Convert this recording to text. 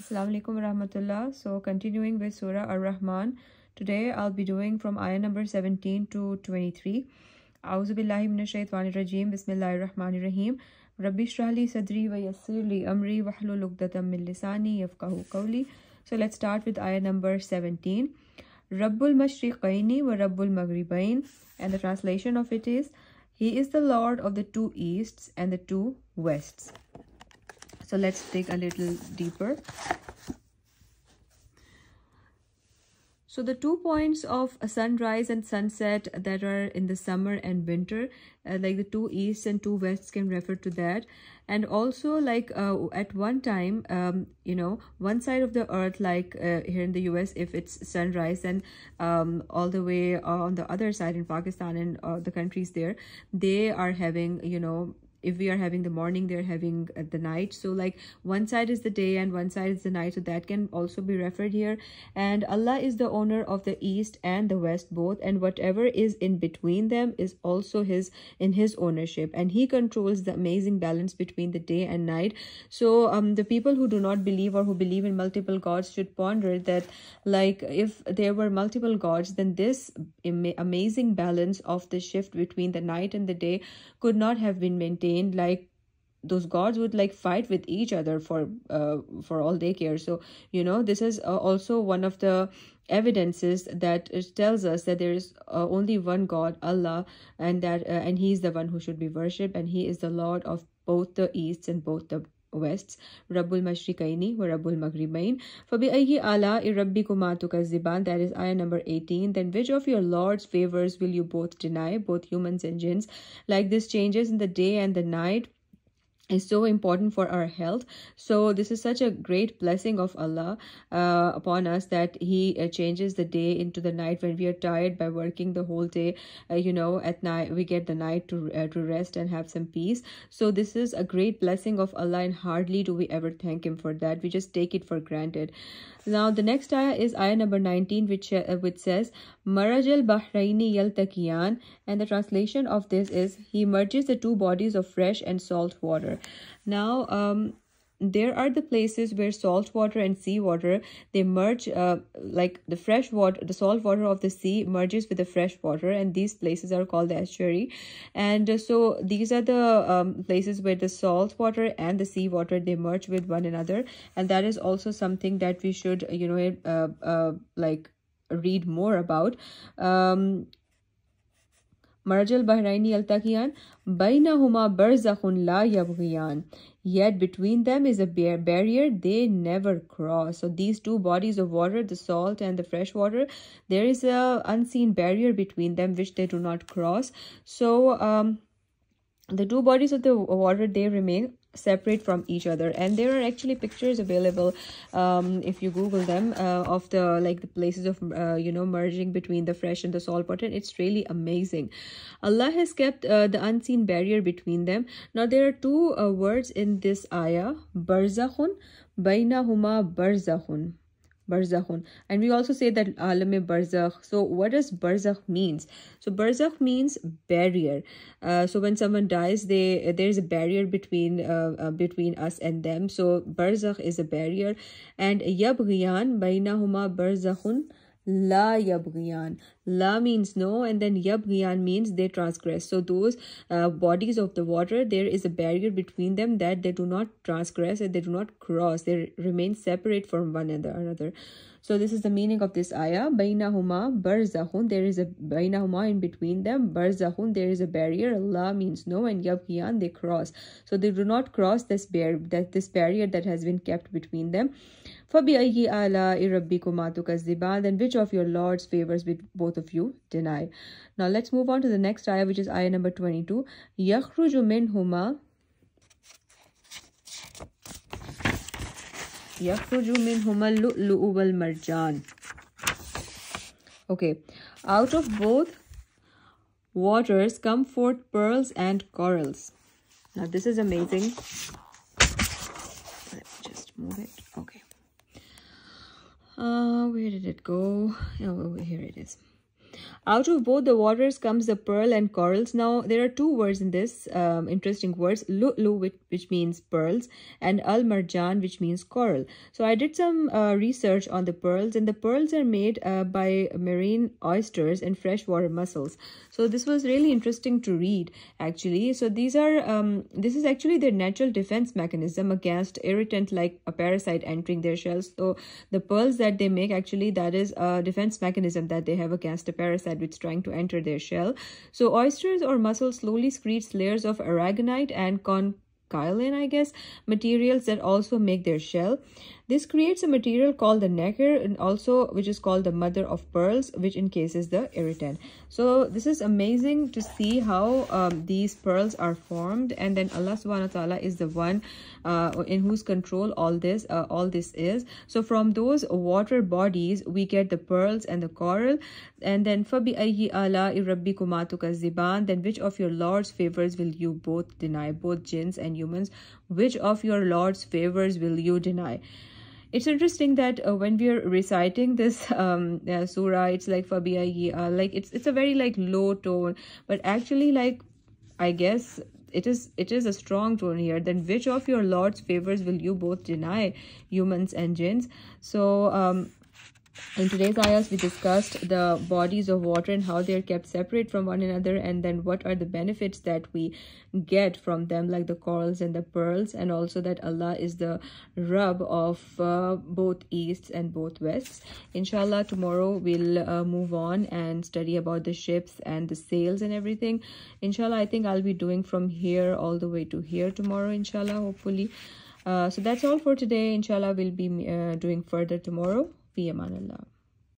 Assalamu alaikum warahmatullah. So continuing with Surah Ar-Rahman, today I'll be doing from ayah number 17 to 23. A'udhu billahi minash shaitanir rajeem. Bismillahir rahmanir rahim. Rabbi shrah li sadri wa yassir li amri wahlul 'uqdatam min lisani yafqahu qawli. So let's start with ayah number 17. Rabbul mashriqaini wa Rabbul maghribain, and the translation of it is, He is the Lord of the two easts and the two wests. So let's dig a little deeper. So the 2 points of a sunrise and sunset that are in the summer and winter, like the two easts and two wests can refer to that. And also like at one time, one side of the earth, like here in the US, if it's sunrise, and all the way on the other side in Pakistan and the countries there, they are having, if we are having the morning, they're having the night. So like one side is the day and one side is the night, so that can also be referred here. And Allah is the owner of the east and the west both, and whatever is in between them is also in his ownership, and he controls the amazing balance between the day and night. So the people who do not believe or who believe in multiple gods should ponder that, like, if there were multiple gods, then this amazing balance of the shift between the night and the day could not have been maintained. Like those gods would like fight with each other for all they care. So this is also one of the evidences that it tells us that there is only one God, Allah, and that and he is the one who should be worshipped, and he is the Lord of both the easts and both the wests. Rabbul mashriqaini wa Rabbul maghribain. Fabi ayyi rabbikuma tukazziban. That is ayah number 18. Then which of your Lord's favors will you both deny, both humans and jinns? Like this changes in the day and the night is so important for our health. So this is such a great blessing of Allah upon us, that he changes the day into the night. When we are tired by working the whole day, at night we get the night to rest and have some peace. So this is a great blessing of Allah, and hardly do we ever thank him for that. We just take it for granted. Now the next ayah is ayah number 19, which says Marajal Bahraini Yaltakiyan, and the translation of this is, he merges the two bodies of fresh and salt water. Now there are the places where salt water and sea water, they merge, like the fresh water, the salt water of the sea merges with the fresh water, and these places are called the estuary. And so these are the places where the salt water and the sea water, they merge with one another, and that is also something that we should like read more about. Marajal Bahraini Altakiyan, Bainahuma Barzakhun La Yabghiyan. Yet between them is a barrier they never cross. So these two bodies of water, the salt and the fresh water, there is a unseen barrier between them which they do not cross. So the two bodies of the water, they remain separate from each other, and there are actually pictures available if you Google them of the places of merging between the fresh and the salt water. It's really amazing. Allah has kept the unseen barrier between them. Now there are two words in this ayah, barzakhun, bainahuma barzakhun. Barzakhun, and we also say that alam barzakh. So what does barzakh means? So barzakh means barrier. So when someone dies, there is a barrier between us and them. So barzakh is a barrier. And yabghiyan, bainahuma barzakhun La yabghiyan. La means no, and then yabghiyan means they transgress. So those bodies of the water, there is a barrier between them that they do not transgress and they do not cross. They remain separate from one another. So this is the meaning of this ayah. Bainahuma barzakhun. There is a bainahuma in between them. Barzakhun, there is a barrier. La means no, and yabghiyan, they cross. So they do not cross this barrier that has been kept between them. فَبِأَيِّ آلَاءِ رَبِّكُمَا تُكَذِّبَانِ. Then which of your Lord's favors will both of you deny? Now let's move on to the next ayah, which is ayah number 22. يَخْرُجُ مِنْهُمَا اللُّؤْلُؤُ وَالْمَرْجَانُ. Okay, out of both waters come forth pearls and corals. Now this is amazing. Let me just move it. Okay. Where did it go? Oh, here it is. Out of both the waters comes the pearl and corals. Now, there are two words in this, interesting words, lu'lu, which means pearls, and al-marjan, which means coral. So I did some research on the pearls, and the pearls are made by marine oysters and freshwater mussels. So this was really interesting to read, actually. So these are, this is actually their natural defense mechanism against irritant like a parasite entering their shells. So the pearls that they make, actually, that is a defense mechanism that they have against a parasite which is trying to enter their shell. So oysters or mussels slowly secretes layers of aragonite and conchyolin, I guess, materials that also make their shell. This creates a material called the nacre, and also which is called the mother of pearls, which encases the irritant. So this is amazing to see how these pearls are formed, and then Allah subhanahu wa ta'ala is the one in whose control all this is. So from those water bodies we get the pearls and the coral. And then فَبِأَيِّ آلَاءِ رَبِّكُمَا تُكَذِّبَانِ, then which of your Lord's favors will you both deny, both jinns and humans? Which of your Lord's favors will you deny? It's interesting that when we are reciting this surah, it's like فَبِأَيِّ, like it's a very like low tone, but actually, like, I guess it is a strong tone here. Then which of your Lord's favors will you both deny, humans and jinns? So in today's ayahs, we discussed the bodies of water and how they are kept separate from one another, and then what are the benefits that we get from them, like the corals and the pearls, and also that Allah is the Rabb of both easts and both wests. Inshallah, tomorrow we'll move on and study about the ships and the sails and everything. Inshallah, I think I'll be doing from here all the way to here tomorrow, inshallah, hopefully. So that's all for today. Inshallah, we'll be doing further tomorrow. Fi aman Allah.